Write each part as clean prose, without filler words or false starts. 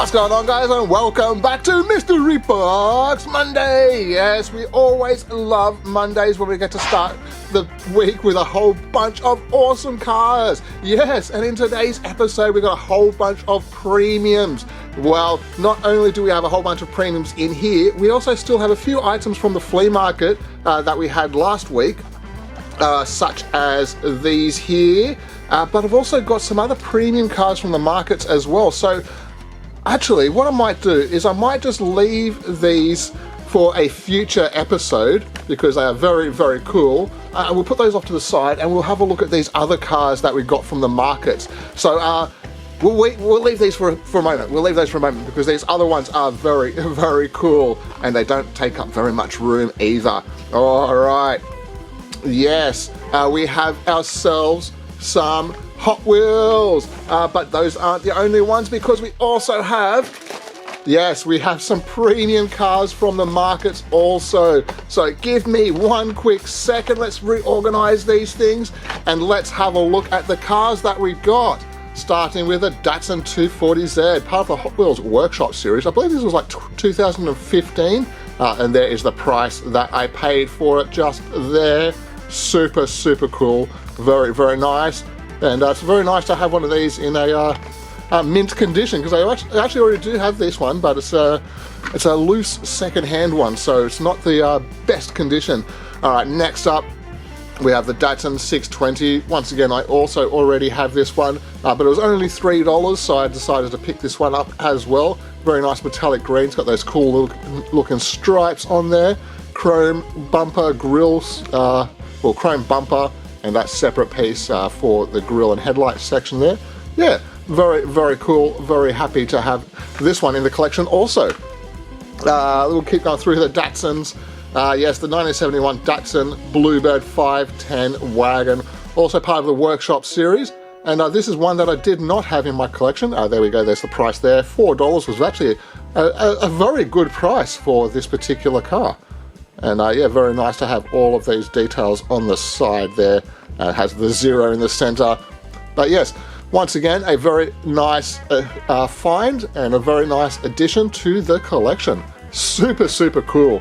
What's going on, guys, and welcome back to Mystery Box Monday. Yes, we always love Mondays when we get to start the week with a whole bunch of awesome cars. Yes, and in today's episode we got a whole bunch of premiums. Well, not only do we have a whole bunch of premiums in here, we also still have a few items from the flea market that we had last week, such as these here, but I've also got some other premium cars from the markets as well. So actually, what I might do is I might just leave these for a future episode because they are very, very cool. We'll put those off to the side and we'll have a look at these other cars that we got from the markets. So we'll leave these for a moment. We'll leave those for a moment because these other ones are very, very cool and they don't take up very much room either. All right. Yes, we have ourselves some Hot Wheels, but those aren't the only ones because we also have, yes, we have some premium cars from the markets also. So give me one quick second, let's reorganize these things and let's have a look at the cars that we got. Starting with a Datsun 240Z, part of the Hot Wheels Workshop series. I believe this was like 2015, and there is the price that I paid for it just there. Super, super cool, very, very nice. And it's very nice to have one of these in a mint condition because I actually already do have this one, but it's a loose second-hand one, so it's not the best condition. All right, next up we have the Datsun 620. Once again, I also already have this one, but it was only $3, so I decided to pick this one up as well. Very nice metallic green. It's got those cool looking stripes on there. Chrome bumper grills, well, chrome bumper, and that separate piece for the grille and headlight section there. Yeah, very, very cool. Very happy to have this one in the collection also. We'll keep going through the Datsuns. Yes, the 1971 Datsun Bluebird 510 wagon, also part of the Workshop series. And this is one that I did not have in my collection. There we go, there's the price there. $4 was actually a very good price for this particular car. And yeah, very nice to have all of these details on the side there. It has the 0 in the center. But yes, once again, a very nice find and a very nice addition to the collection. Super, super cool.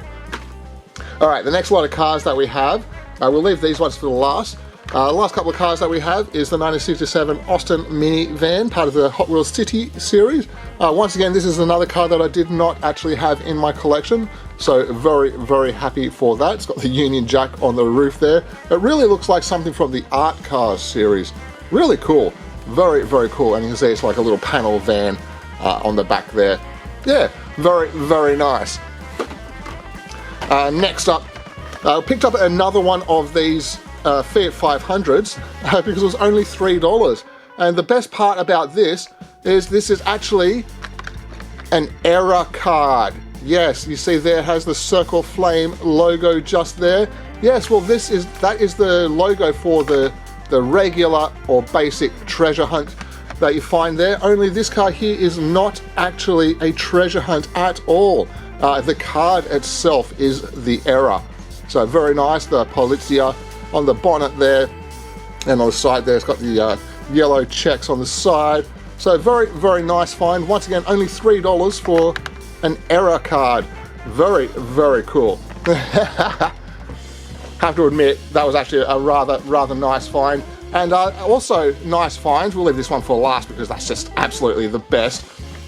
All right, the next lot of cars that we have, we'll leave these ones for the last. The last couple of cars that we have is the 1967 Austin minivan, part of the Hot Wheels City series. Once again, this is another car that I did not actually have in my collection, so very, very happy for that. It's got the Union Jack on the roof there. It really looks like something from the Art Cars series. Really cool. Very, very cool. And you can see it's like a little panel van on the back there. Yeah, very, very nice. Next up, I picked up another one of these Fiat 500s because it was only $3. And the best part about this is actually an error card. Yes, you see there it has the Circle Flame logo just there. Yes, well that is the logo for the regular or basic treasure hunt that you find there. Only this car here is not actually a treasure hunt at all. The card itself is the error. So very nice, the Polizia on the bonnet there, and on the side there it's got the yellow checks on the side. So very, very nice find. Once again, only $3 for an error card. Very, very cool. Have to admit, that was actually a rather nice find. And also nice finds, we'll leave this one for last because that's just absolutely the best.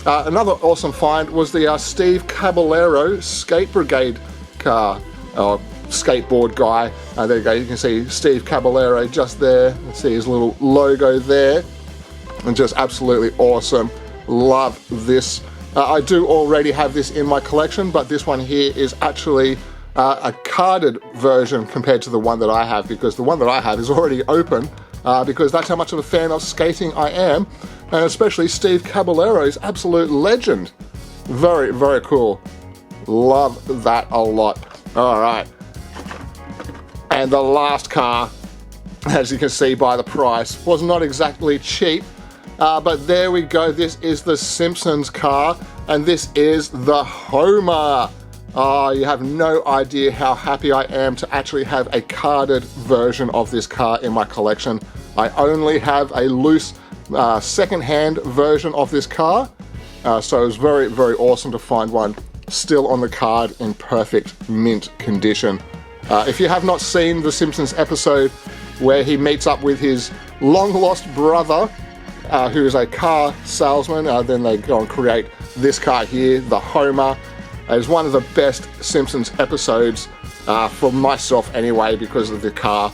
Another awesome find was the Steve Caballero Skate Brigade car, skateboard guy. There you go, you can see Steve Caballero just there. You can see his little logo there. And just absolutely awesome. Love this. I do already have this in my collection, but this one here is actually a carded version compared to the one that I have, because the one that I have is already open, because that's how much of a fan of skating I am, and especially Steve Caballero's absolute legend. Very, very cool. Love that a lot. All right. And the last car, as you can see by the price, was not exactly cheap. But there we go, this is the Simpsons car, and this is the Homer. You have no idea how happy I am to actually have a carded version of this car in my collection. I only have a loose second-hand version of this car, So it was very, very awesome to find one still on the card in perfect mint condition. If you have not seen the Simpsons episode where he meets up with his long-lost brother, who is a car salesman, then they go and create this car here, the Homer. It's one of the best Simpsons episodes for myself anyway, because of the car.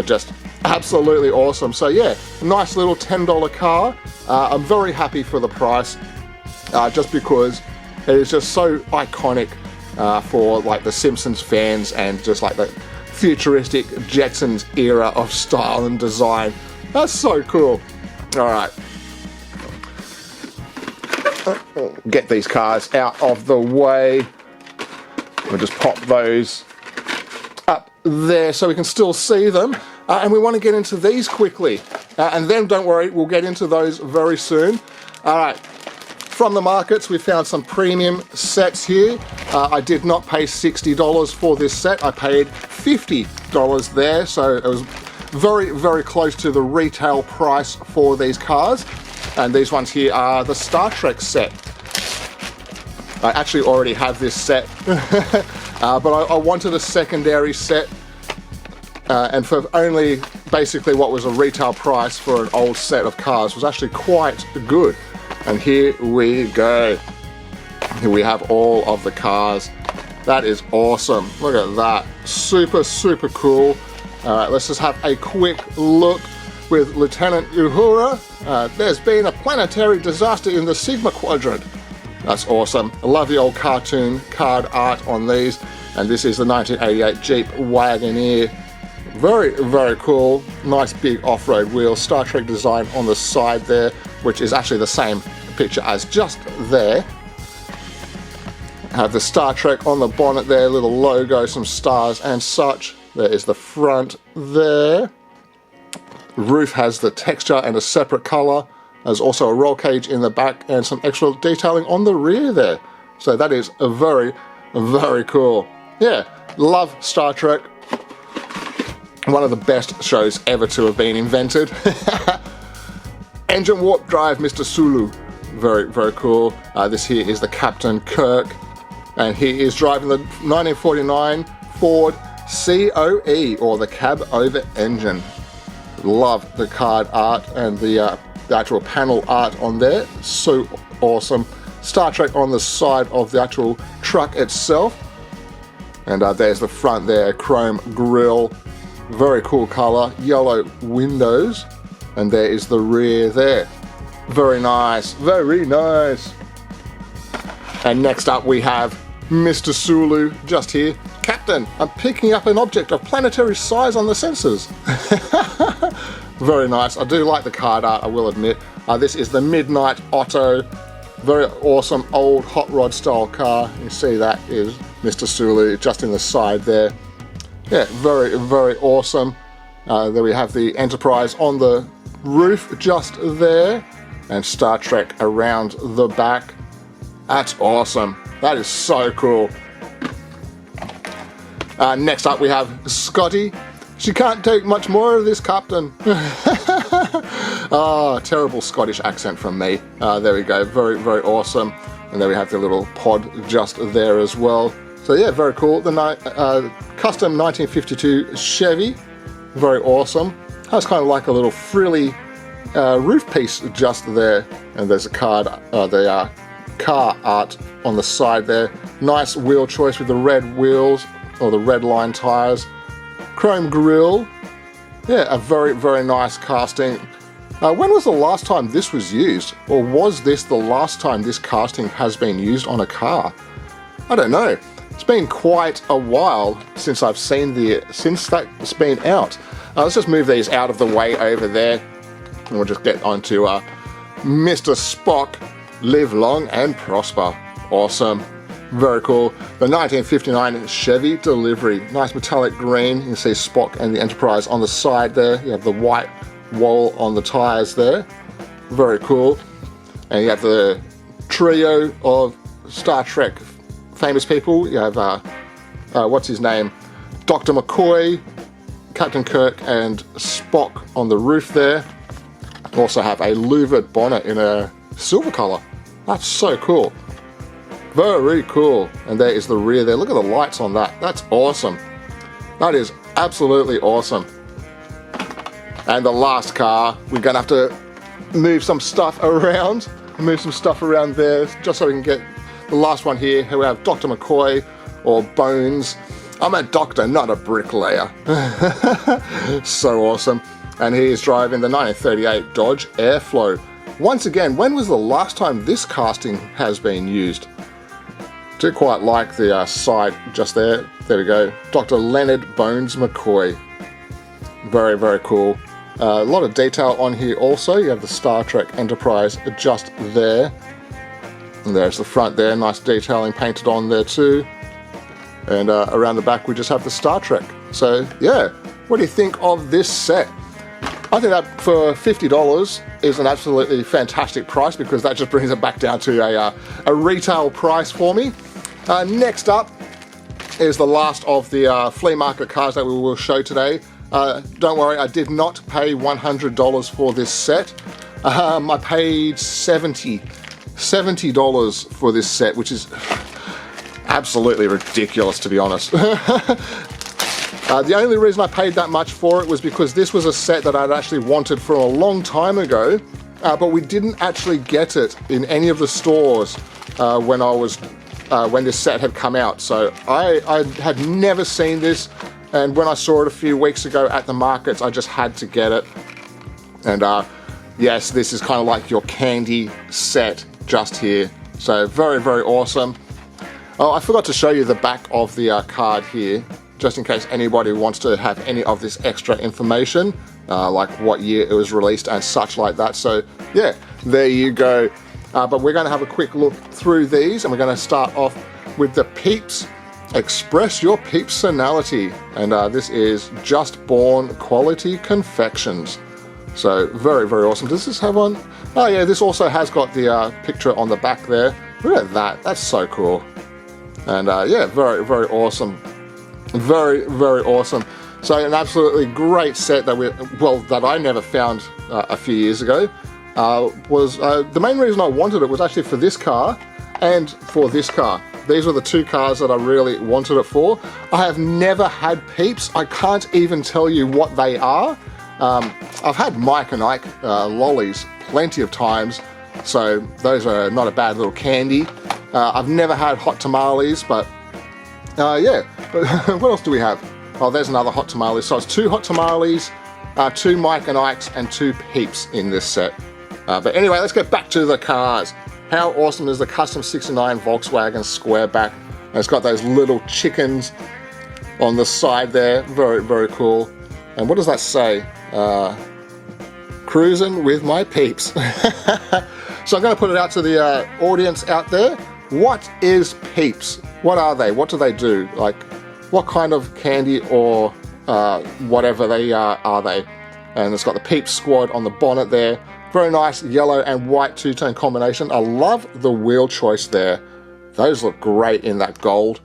Just absolutely awesome. So yeah, nice little $10 car. I'm very happy for the price, just because it is just so iconic for like the Simpsons fans, and just like the futuristic Jetsons era of style and design. That's so cool. All right, get these cars out of the way. We'll just pop those up there so we can still see them. And we want to get into these quickly. And then don't worry, we'll get into those very soon. All right, from the markets, we found some premium sets here. I did not pay $60 for this set. I paid $50 there. So it was very, very close to the retail price for these cars. And these ones here are the Star Trek set. I actually already have this set, but I wanted a secondary set, and for only basically what was a retail price for an old set of cars was actually quite good. And here we go. Here we have all of the cars. That is awesome. Look at that. Super, super cool. All right, let's just have a quick look with Lieutenant Uhura. There's been a planetary disaster in the Sigma Quadrant. That's awesome. I love the old cartoon card art on these. And this is the 1988 Jeep Wagoneer. Very, very cool. Nice big off-road wheels. Star Trek design on the side there, which is actually the same picture as just there. Have the Star Trek on the bonnet there, little logo, some stars and such. There is the front there. Roof has the texture and a separate color. There's also a roll cage in the back and some extra detailing on the rear there. So that is a very, very cool. Yeah, love Star Trek. One of the best shows ever to have been invented. Engine warp drive, Mr. Sulu. Very, very cool. This here is the Captain Kirk. And he is driving the 1949 Ford COE, or the cab over engine. Love the card art and the actual panel art on there. So awesome. Star Trek on the side of the actual truck itself. And there's the front there, chrome grille. Very cool color, yellow windows. And there is the rear there. Very nice, very nice. And next up we have Mr. Sulu, just here. Captain, I'm picking up an object of planetary size on the sensors. Very nice. I do like the card art, I will admit. This is the Midnight Otto. Very awesome old hot rod style car. You see that is Mr. Sulu just in the side there. Yeah, very, very awesome. There we have the Enterprise on the roof just there. And Star Trek around the back. That's awesome. That is so cool. Next up we have Scotty. She can't take much more of this, Captain. Oh, terrible Scottish accent from me. There we go, very, very awesome. And there we have the little pod just there as well. So yeah, very cool. The custom 1952 Chevy, very awesome. Has kind of like a little frilly roof piece just there. And there's a card, the car art on the side there. Nice wheel choice with the red wheels, or the redline tires. Chrome grille. Yeah, a very, very nice casting. When was the last time this was used? Or was this the last time this casting has been used on a car? I don't know. It's been quite a while since I've seen since that's been out. Let's just move these out of the way over there. And we'll just get on to Mr. Spock. Live long and prosper. Awesome. Very cool. The 1959 Chevy Delivery. Nice metallic green. You can see Spock and the Enterprise on the side there. You have the white wall on the tires there. Very cool. And you have the trio of Star Trek famous people. You have, what's his name? Dr. McCoy, Captain Kirk, and Spock on the roof there. Also have a louvered bonnet in a silver color. That's so cool. Very cool. And there is the rear there. Look at the lights on that. That's awesome. That is absolutely awesome. And the last car, we're going to have to move some stuff around. Move some stuff around there just so we can get the last one here. Here we have Dr. McCoy, or Bones. I'm a doctor, not a bricklayer. So awesome. And he is driving the 1938 Dodge Airflow. Once again, when was the last time this casting has been used? Do quite like the side just there. There we go. Dr. Leonard Bones McCoy. Very, very cool. A lot of detail on here also. You have the Star Trek Enterprise just there. And there's the front there. Nice detailing painted on there too. And around the back we just have the Star Trek. So yeah, what do you think of this set? I think that for $50 is an absolutely fantastic price, because that just brings it back down to a retail price for me. Next up is the last of the flea market cars that we will show today. Don't worry, I did not pay $100 for this set. I paid $70 for this set, which is absolutely ridiculous, to be honest. The only reason I paid that much for it was because this was a set that I'd actually wanted for a long time ago, but we didn't actually get it in any of the stores when this set had come out. So I had never seen this, and when I saw it a few weeks ago at the markets, I just had to get it. And yes, this is kind of like your candy set just here. So very, very awesome. Oh, I forgot to show you the back of the card here, just in case anybody wants to have any of this extra information, like what year it was released and such like that. So yeah, there you go. But we're going to have a quick look through these, and we're going to start off with the Peeps. Express your personality. And this is Just Born Quality Confections. So very, very awesome. Does this have one? Oh yeah, this also has got the picture on the back there. Look at that. That's so cool. And yeah, very, very awesome. Very, very awesome. So an absolutely great set that I never found a few years ago. Was the main reason I wanted it was actually for this car and for this car. These were the two cars that I really wanted it for. I have never had Peeps. I can't even tell you what they are. I've had Mike and Ike lollies plenty of times, so those are not a bad little candy. I've never had hot tamales, but yeah. But what else do we have? Oh, there's another hot tamale. So it's 2 hot tamales, 2 Mike and Ikes, and 2 Peeps in this set. But anyway, let's get back to the cars. How awesome is the Custom 69 Volkswagen Squareback? And it's got those little chickens on the side there. Very, very cool. And what does that say? Cruising with my Peeps. So I'm going to put it out to the audience out there. What is Peeps? What are they? What do they do? Like, what kind of candy or whatever they are they? And it's got the Peeps Squad on the bonnet there. Very nice yellow and white two-tone combination. I love the wheel choice there. Those look great in that gold.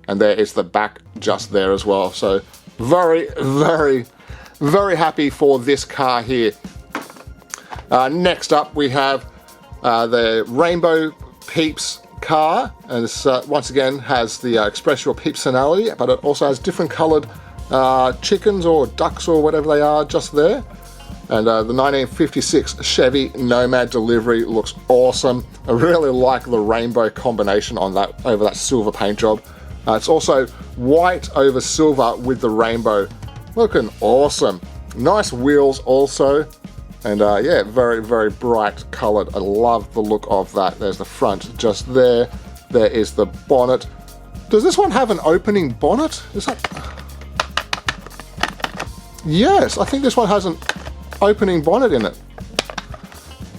And there is the back just there as well. So very, very, very happy for this car here. Next up we have the Rainbow Peeps car, and this once again has the Express Your Peepsonality, but it also has different coloured chickens or ducks or whatever they are just there. And the 1956 Chevy Nomad delivery looks awesome. I really like the rainbow combination on that over that silver paint job. It's also white over silver with the rainbow. Looking awesome. Nice wheels also. And yeah, very, very bright coloured. I love the look of that. There's the front just there. There is the bonnet. Does this one have an opening bonnet? Is that... Yes, I think this one has an opening bonnet in it.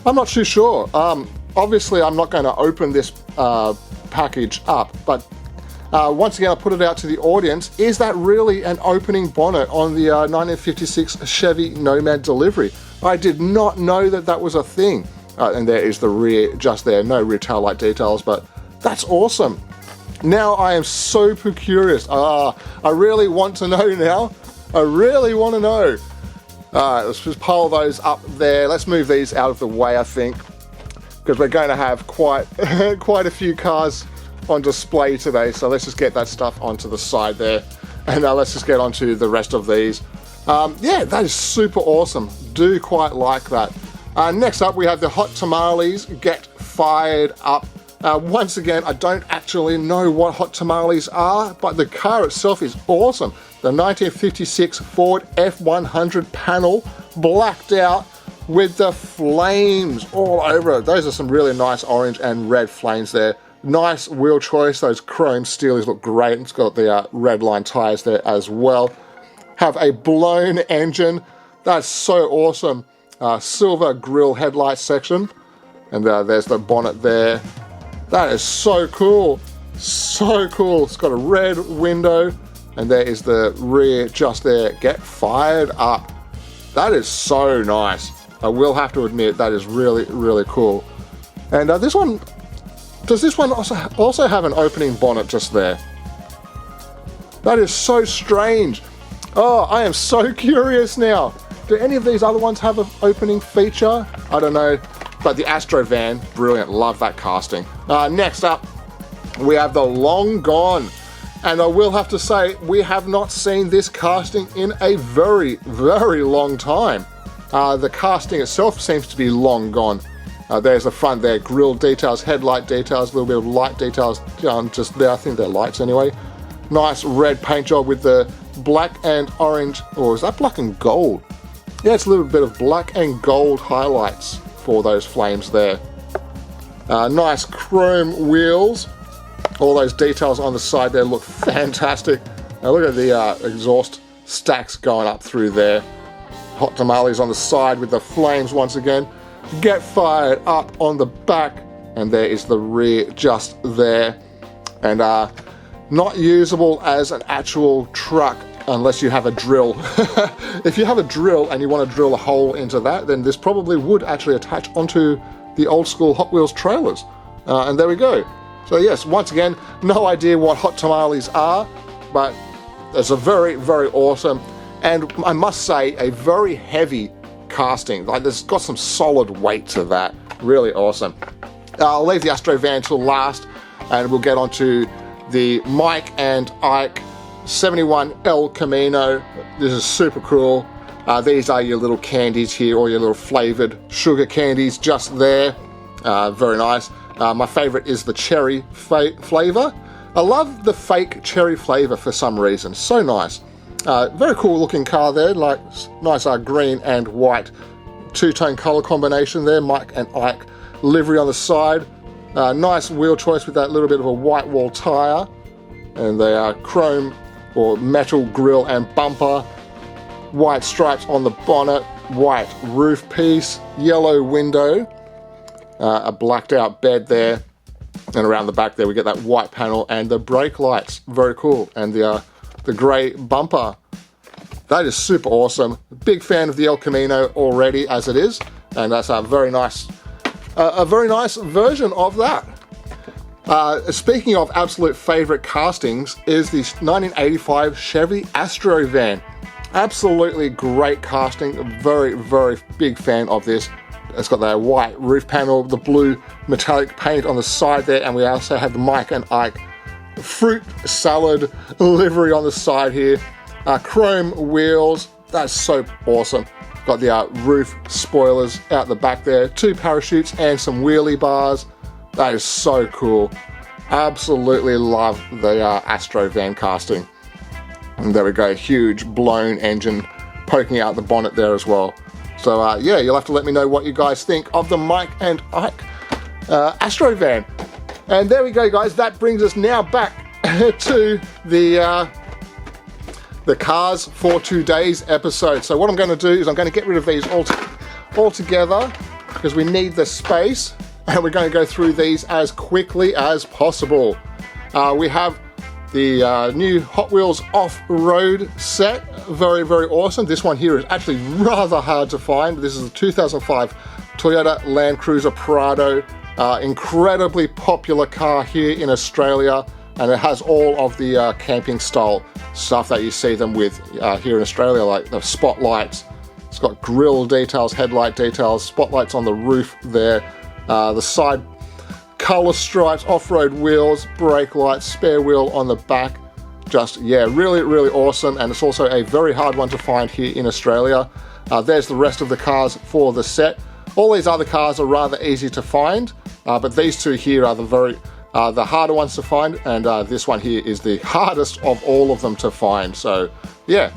I'm not too sure. Obviously, I'm not going to open this package up, but once again, I'll put it out to the audience. Is that really an opening bonnet on the 1956 Chevy Nomad delivery? I did not know that that was a thing. And there is the rear just there. No rear tail light details, but that's awesome. Now I am super curious. I really want to know now. I really want to know. Alright, let's just pile those up there. Let's move these out of the way, I think. because we're going to have quite a few cars on display today. So let's just get that stuff onto the side there, and now let's just get onto the rest of these. Yeah, that is super awesome. Do quite like that. Next up, we have the hot tamales get fired up. Once again, I don't actually know what hot tamales are, but the car itself is awesome. The 1956 Ford F100 panel, blacked out with the flames all over it. Those are some really nice orange and red flames there. Nice wheel choice. Those chrome steelies look great. It's got the redline tires there as well. Have a blown engine. That's so awesome. Silver grille headlight section. And there's the bonnet there. That is so cool. So cool. It's got a red window. And there is the rear just there. Get fired up. That is so nice. I will have to admit that is really, really cool. And this one, does this one also have an opening bonnet just there? That is so strange. Oh, I am so curious now. Do any of these other ones have an opening feature? I don't know. But the Astro van, brilliant. Love that casting. Next up, we have the Long Gone. And I will have to say, we have not seen this casting in a very, very long time. The casting itself seems to be long gone. There's the front there, grille details, headlight details, a little bit of light details just there. I think they're lights anyway. Nice red paint job with the black and orange, or is that black and gold? Yeah, it's a little bit of black and gold highlights for those flames there. Nice chrome wheels. All those details on the side there look fantastic. Now look at the exhaust stacks going up through there. Hot tamales on the side with the flames once again. Get fired up on the back, and there is the rear just there. And not usable as an actual truck unless you have a drill. If you have a drill and you want to drill a hole into that, then this probably would actually attach onto the old school Hot Wheels trailers. And there we go. So yes, once again, no idea what hot tamales are, but it's a very, very awesome, and I must say, a very heavy casting. Like, there's got some solid weight to that. Really awesome. I'll leave the Astro van till last, and we'll get onto the Mike and Ike 71 El Camino. This is super cool. These are your little candies here, or your little flavored sugar candies just there. Very nice. My favorite is the cherry flavor. I love the fake cherry flavor for some reason. So nice. Very cool looking car there, like nice green and white two-tone color combination there. Mike and Ike livery on the side. Nice wheel choice with that little bit of a white wall tire. And they are chrome or metal grille and bumper. White stripes on the bonnet. White roof piece. Yellow window. A blacked out bed there, and around the back there we get that white panel and the brake lights. Very cool. And the grey bumper. That is super awesome. Big fan of the El Camino already as it is, and that's a very nice version of that. Speaking of absolute favorite castings is the 1985 Chevy Astro van. Absolutely great casting. Very, very big fan of this. It's got the white roof panel, the blue metallic paint on the side there, and we also have the Mike and Ike fruit salad livery on the side here. Chrome wheels, that's so awesome. Got the roof spoilers out the back there, 2 parachutes and some wheelie bars. That is so cool. Absolutely love the Astro van casting. And there we go, huge blown engine poking out the bonnet there as well. So yeah, you'll have to let me know what you guys think of the Mike and Ike Astro van. And there we go, guys. That brings us now back to the cars for today's episode. So what I'm going to do is I'm going to get rid of these all together because we need the space, and we're going to go through these as quickly as possible. We have the new Hot Wheels off-road set. Very, very awesome. This one here is actually rather hard to find. This is a 2005 Toyota Land Cruiser Prado. Incredibly popular car here in Australia, and it has all of the camping style stuff that you see them with here in Australia, like the spotlights. It's got grille details, headlight details, spotlights on the roof there. The side color stripes, off-road wheels, brake lights, spare wheel on the back. Just, yeah, really, really awesome. And it's also a very hard one to find here in Australia. There's the rest of the cars for the set. All these other cars are rather easy to find, but these two here are the harder ones to find, and this one here is the hardest of all of them to find. So, yeah.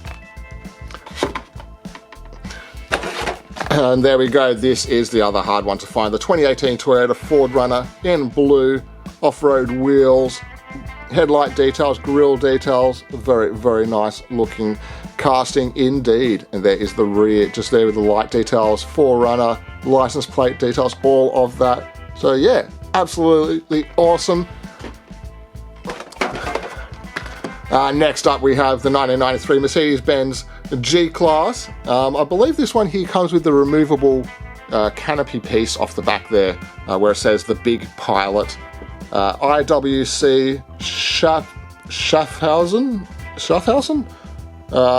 And there we go, this is the other hard one to find. The 2018 Toyota 4Runner in blue, off-road wheels, headlight details, grille details, very, very nice looking casting indeed. And there is the rear, just there with the light details, 4Runner, license plate details, all of that. So yeah, absolutely awesome. Next up we have the 1993 Mercedes-Benz G-Class. I believe this one here comes with the removable canopy piece off the back there, where it says the big pilot. IWC Schaffhausen?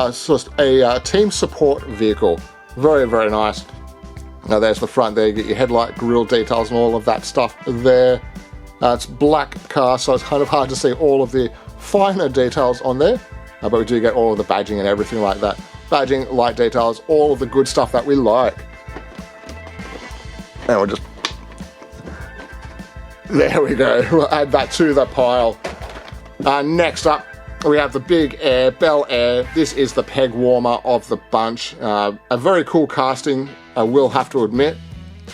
It's just a team support vehicle. Very, very nice. Now there's the front there, you get your headlight, grille details and all of that stuff there. It's black car, so it's kind of hard to see all of the finer details on there, but we do get all of the badging and everything like that. Badging, light details, all of the good stuff that we like. And we'll just... There we go, we'll add that to the pile. Next up, we have the Big Air Bel Air. This is the peg warmer of the bunch. A very cool casting, I will have to admit.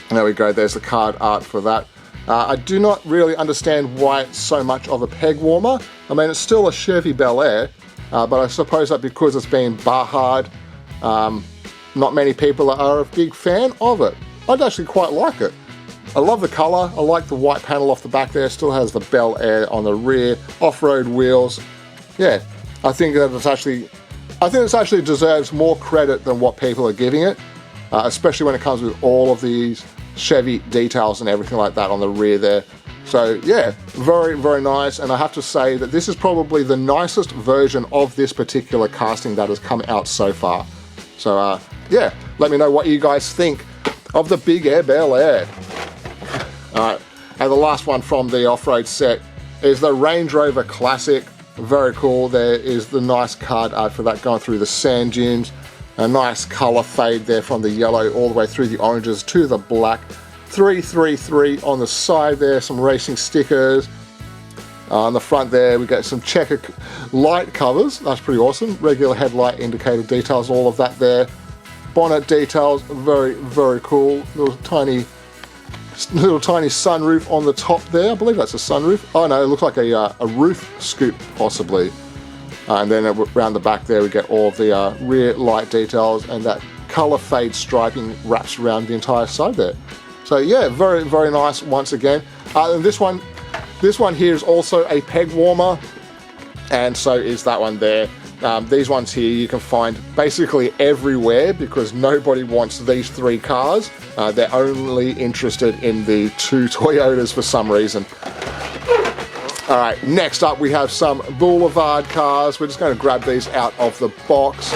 There we go, there's the card art for that. I do not really understand why it's so much of a peg warmer. I mean, it's still a Chevy Bel Air, but I suppose that because it's been bar-hard, not many people are a big fan of it. I'd actually quite like it. I love the color, I like the white panel off the back there, still has the Bel Air on the rear, off-road wheels. Yeah, I think that it's actually deserves more credit than what people are giving it, especially when it comes with all of these Chevy details and everything like that on the rear there. So yeah, very, very nice, and I have to say that this is probably the nicest version of this particular casting that has come out so far. So yeah, let me know what you guys think of the Big Air Bel Air. Alright, and the last one from the off-road set is the Range Rover Classic. Very cool. There is the nice card art for that going through the sand dunes. A nice color fade there from the yellow all the way through the oranges to the black. 333 on the side there, some racing stickers. On the front there we get some checker light covers, that's pretty awesome. Regular headlight indicator details, all of that there. Bonnet details, very, very cool. Little tiny sunroof on the top there. I believe that's a sunroof. Oh no, it looks like a roof scoop possibly. And then around the back there we get all of the rear light details, and that color fade striping wraps around the entire side there. So yeah, very, very nice once again. And this one here is also a peg warmer, and so is that one there. These ones here you can find basically everywhere because nobody wants these three cars. They're only interested in the two Toyotas for some reason. Alright, next up we have some Boulevard cars. We're just going to grab these out of the box.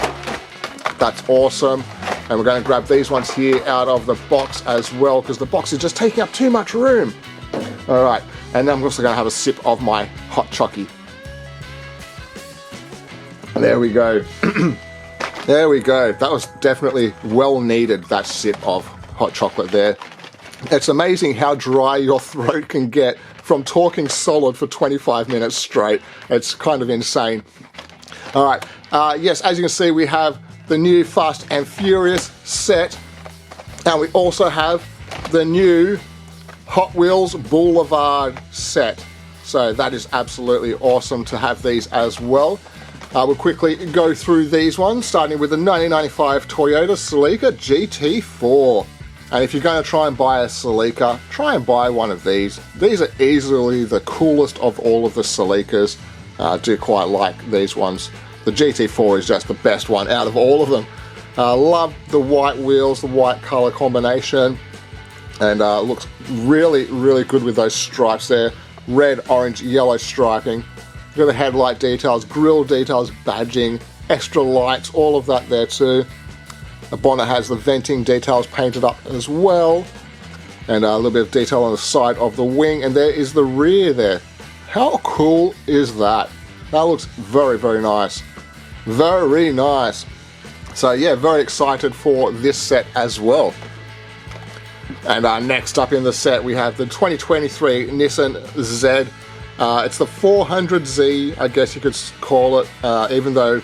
That's awesome. And we're going to grab these ones here out of the box as well because the box is just taking up too much room. Alright, and then I'm also going to have a sip of my hot chockey. There we go. There we go. That was definitely well needed, that sip of hot chocolate there. It's amazing how dry your throat can get from talking solid for 25 minutes straight. It's kind of insane. All right, yes, as you can see, we have the new Fast and Furious set, and we also have the new Hot Wheels Boulevard set. So that is absolutely awesome to have these as well. We'll quickly go through these ones, starting with the 1995 Toyota Celica GT4. And if you're going to try and buy a Celica, try and buy one of these. These are easily the coolest of all of the Celicas. I do quite like these ones. The GT4 is just the best one out of all of them. Love the white wheels, the white color combination, and looks really, really good with those stripes there. Red, orange, yellow striping. Got the headlight details, grille details, badging, extra lights, all of that there too. The bonnet has the venting details painted up as well. and a little bit of detail on the side of the wing, and there is the rear there. How cool is that? That looks very, very nice. Very nice. So yeah, very excited for this set as well. And next up in the set we have the 2023 Nissan Z. It's the 400Z, I guess you could call it, even though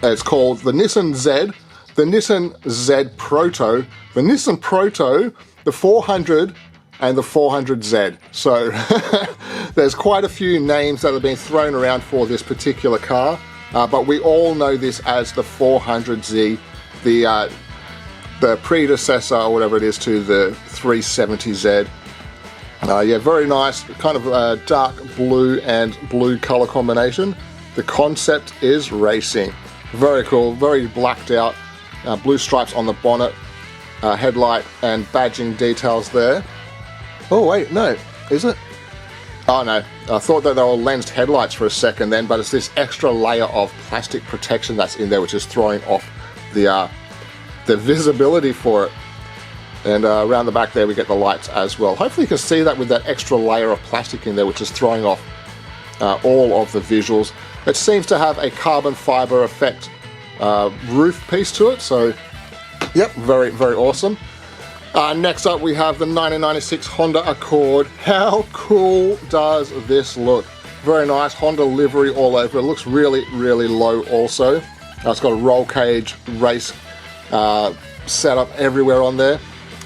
it's called the Nissan Z, the Nissan Z Proto, the Nissan Proto, the 400, and the 400Z. So there's quite a few names that have been thrown around for this particular car, but we all know this as the 400Z, the predecessor or whatever it is to the 370Z. Yeah, very nice, kind of dark blue and blue color combination. The concept is racing. Very cool, very blacked out. Blue stripes on the bonnet, headlight and badging details there. Oh wait, no, is it? Oh no, I thought that they were lensed headlights for a second then, but it's this extra layer of plastic protection that's in there which is throwing off the visibility for it. And around the back there we get the lights as well. Hopefully you can see that with that extra layer of plastic in there which is throwing off all of the visuals. It seems to have a carbon fiber effect roof piece to it, so yep, very, very awesome. Next up we have the 1996 Honda Accord. How cool does this look? Very nice, Honda livery all over. It looks really, really low also. It's got a roll cage race setup everywhere on there.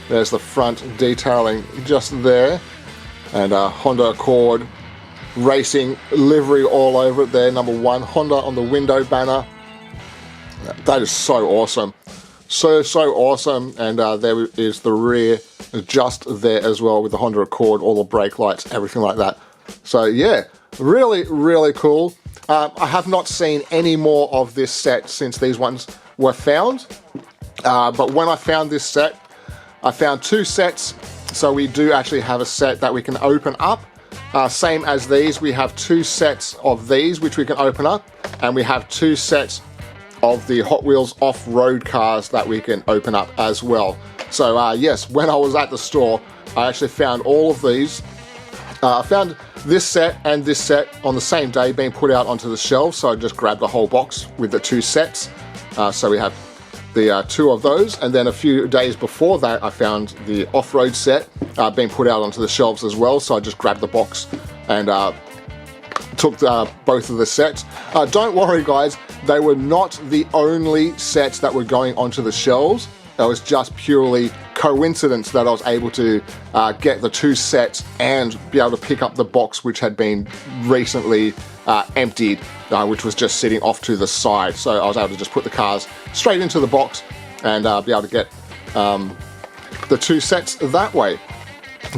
There's the front detailing just there, and Honda Accord racing livery all over it there. Number 1 Honda on the window banner. That is so awesome. So awesome. And there is the rear just there as well with the Honda Accord, all the brake lights, everything like that. So yeah, really, really cool. I have not seen any more of this set since these ones were found. But when I found this set, I found 2 sets, so we do actually have a set that we can open up. Same as these, we have 2 sets of these which we can open up, and we have 2 sets of the Hot Wheels off-road cars that we can open up as well. So yes, when I was at the store, I actually found all of these. I found this set and this set on the same day being put out onto the shelves, so I just grabbed the whole box with the 2 sets. So we have the 2 of those, and then a few days before that I found the off-road set being put out onto the shelves as well, so I just grabbed the box and took both of the sets. Don't worry guys, they were not the only sets that were going onto the shelves. It was just purely coincidence that I was able to get the 2 sets and be able to pick up the box which had been recently emptied, which was just sitting off to the side. So I was able to just put the cars straight into the box and be able to get the 2 sets that way.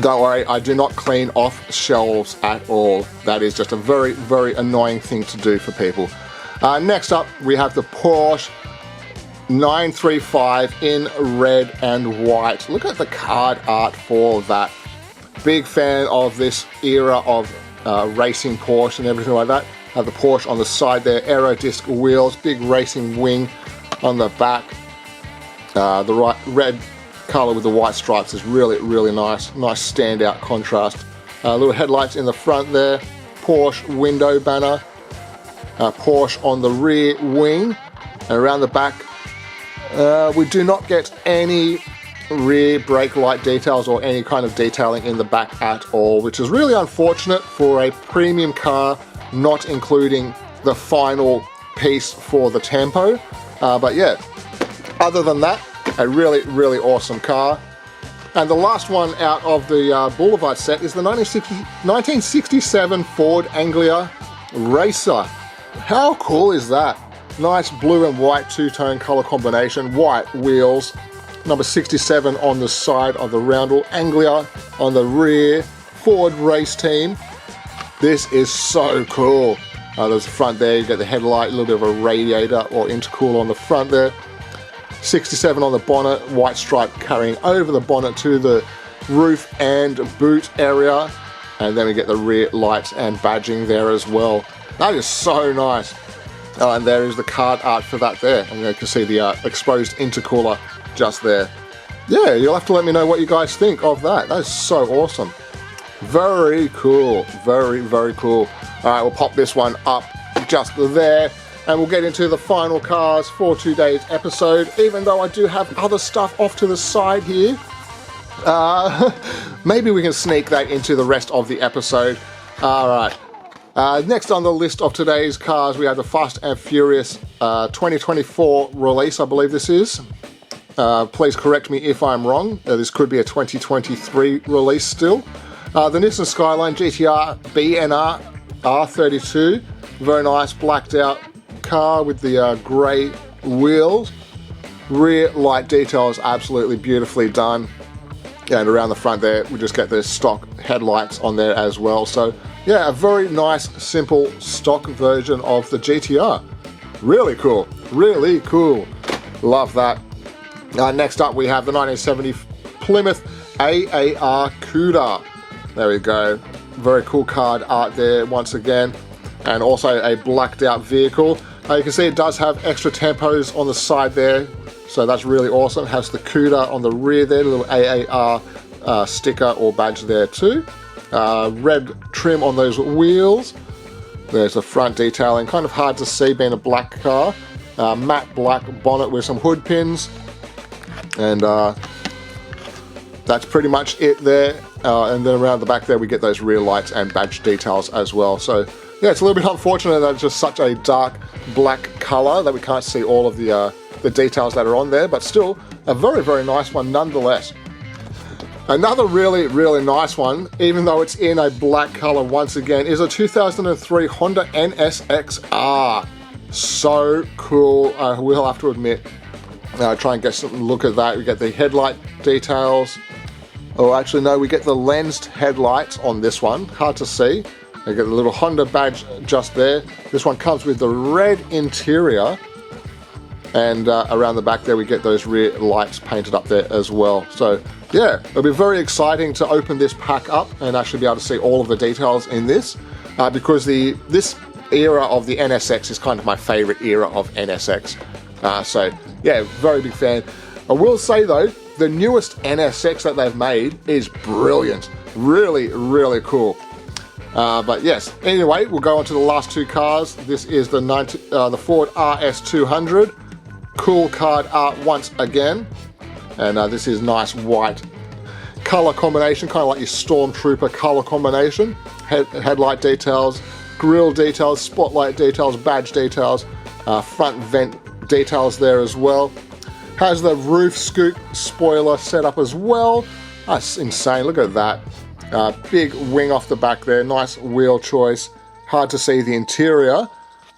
Don't worry, I do not clean off shelves at all. That is just a very, very annoying thing to do for people. Next up, we have the Porsche 935 in red and white. Look at the card art for that. Big fan of this era of racing Porsche and everything like that. Have the Porsche on the side there, aero disc wheels, big racing wing on the back. The red color with the white stripes is really, really nice. Nice standout contrast. Little headlights in the front there. Porsche window banner. Porsche on the rear wing. And around the back, we do not get any rear brake light details or any kind of detailing in the back at all, which is really unfortunate for a premium car, not including the final piece for the tempo. But yeah, other than that, a really, really awesome car. And the last one out of the Boulevard set is the 1967 Ford Anglia Racer. How cool is that? Nice blue and white 2-tone color combination, white wheels, number 67 on the side of the roundel, Anglia on the rear, Ford race team. This is so cool. There's the front there, you get the headlight, a little bit of a radiator or intercooler on the front there. 67 on the bonnet, white stripe carrying over the bonnet to the roof and boot area. And then we get the rear lights and badging there as well. That is so nice. And there is the card art for that there. And you can see the exposed intercooler just there. yeah, you'll have to let me know what you guys think of that. That is so awesome. Very cool. Very, very cool. All right, we'll pop this one up just there. And we'll get into the final cars for today's episode, even though I do have other stuff off to the side here. Maybe we can sneak that into the rest of the episode. All right. Next on the list of today's cars, we have the Fast and Furious 2024 release, I believe this is. Please correct me if I'm wrong. This could be a 2023 release still. The Nissan Skyline GTR BNR R32. Very nice blacked out car with the grey wheels. Rear light details absolutely beautifully done. And around the front there, we just get the stock headlights on there as well. So yeah, a very nice, simple stock version of the GTR. Really cool. Really cool. Love that. Next up, we have the 1970 Plymouth AAR Cuda. There we go. Very cool card art there once again. And also a blacked out vehicle. You can see it does have extra tempos on the side there. So that's really awesome. It has the CUDA on the rear there, little AAR sticker or badge there too. Red trim on those wheels. There's the front detailing, kind of hard to see being a black car. Matte black bonnet with some hood pins. And that's pretty much it there. And then around the back there we get those rear lights and badge details as well. So yeah, it's a little bit unfortunate that it's just such a dark black color that we can't see all of the details that are on there, but still a very, very nice one nonetheless. Another really, really nice one, even though it's in a black color once again, is a 2003 Honda NSX-R. So cool, I will have to admit. Try and get some look at that. We get the headlight details. Oh, actually no, we get the lensed headlights on this one. Hard to see. We get the little Honda badge just there. This one comes with the red interior. And around the back there we get those rear lights painted up there as well. So yeah, it'll be very exciting to open this pack up and actually be able to see all of the details in this. Because this era of the NSX is kind of my favorite era of NSX. So yeah, very big fan. I will say though, the newest NSX that they've made is brilliant. Really, really cool. But yes, anyway, we'll go on to the last two cars. This is the Ford RS200. Cool card art once again. And this is nice white color combination, kind of like your Stormtrooper color combination. Headlight details, grille details, spotlight details, badge details, front vent details there as well. Has the roof scoop spoiler set up as well. That's insane, look at that. Big wing off the back there, nice wheel choice. Hard to see the interior,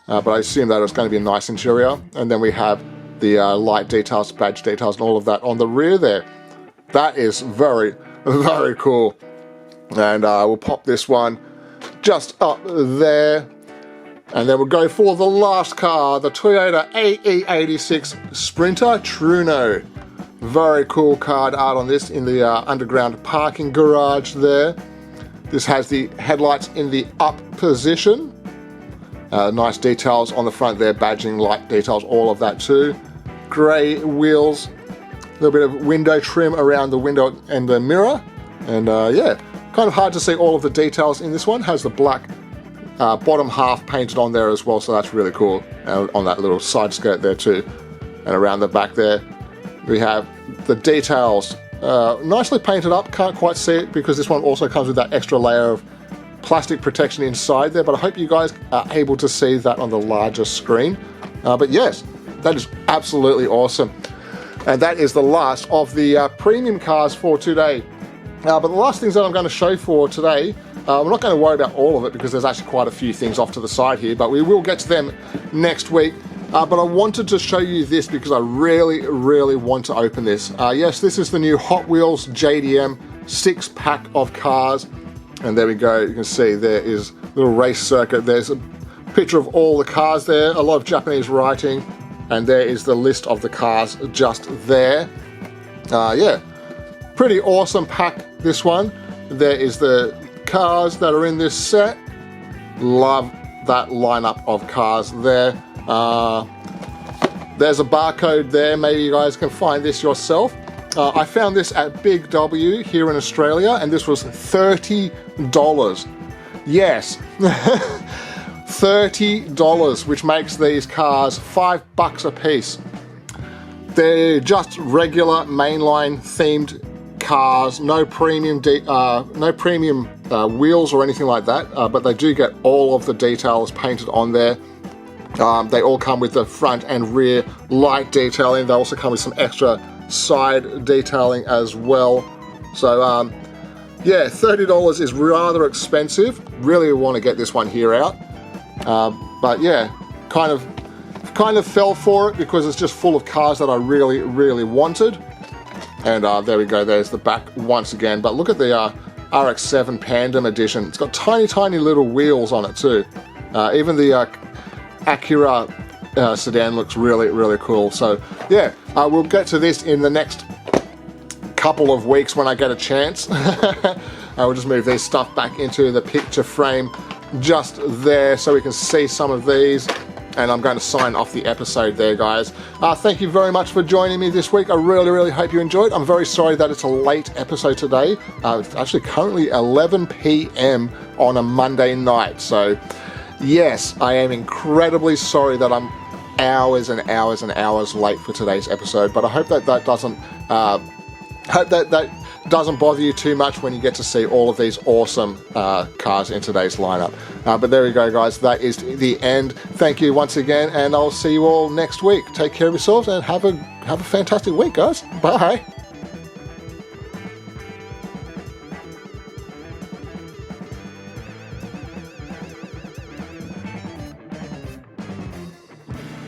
but I assume that it's going to be a nice interior. And then we have the light details, badge details, and all of that on the rear there. That is very, very cool. And we'll pop this one just up there. And then we'll go for the last car, the Toyota AE86 Sprinter Truno. Very cool card art on this in the underground parking garage there. This has the headlights in the up position. Nice details on the front there, badging, light details, all of that too. Grey wheels, a little bit of window trim around the window and the mirror. And yeah, kind of hard to see all of the details in this one. Has the black bottom half painted on there as well, so that's really cool. On that little side skirt there too. And around the back there, we have the details nicely painted up. Can't quite see it because this one also comes with that extra layer of plastic protection inside there, but I hope you guys are able to see that on the larger screen. But yes, that is absolutely awesome. And that is the last of the premium cars for today. But the last things that I'm going to show for today, we're not going to worry about all of it because there's actually quite a few things off to the side here, but we will get to them next week. But I wanted to show you this because I really, really want to open this. Yes, this is the new Hot Wheels JDM 6-pack of cars. And there we go, you can see there is a little race circuit. There's a picture of all the cars there, a lot of Japanese writing. And there is the list of the cars just there. Yeah, pretty awesome pack, this one. There is the cars that are in this set. Love that lineup of cars there. There's a barcode there, maybe you guys can find this yourself. I found this at Big W here in Australia, and this was $30. Yes, $30, which makes these cars $5 a piece. They're just regular mainline themed cars, no premium wheels or anything like that, but they do get all of the details painted on there. They all come with the front and rear light detailing. They also come with some extra side detailing as well. So yeah, $30 is rather expensive. Really want to get this one here out, but yeah, kind of fell for it because it's just full of cars that I really wanted. And there we go, there's the back once again. But look at the RX-7 Pandem edition. It's got tiny little wheels on it too. Even the Acura sedan looks really cool. So yeah, we'll get to this in the next couple of weeks when I get a chance. I will just move this stuff back into the picture frame just there so we can see some of these. And I'm going to sign off the episode there, guys. Thank you very much for joining me this week. I really hope you enjoyed. I'm very sorry that it's a late episode today. It's actually currently 11 p.m. on a Monday night. So yes, I am incredibly sorry that I'm hours and hours late for today's episode. But I hope that doesn't bother you too much when you get to see all of these awesome cars in today's lineup. But there we go, guys. That is the end. Thank you once again, and I'll see you all next week. Take care of yourselves and have a fantastic week, guys. Bye.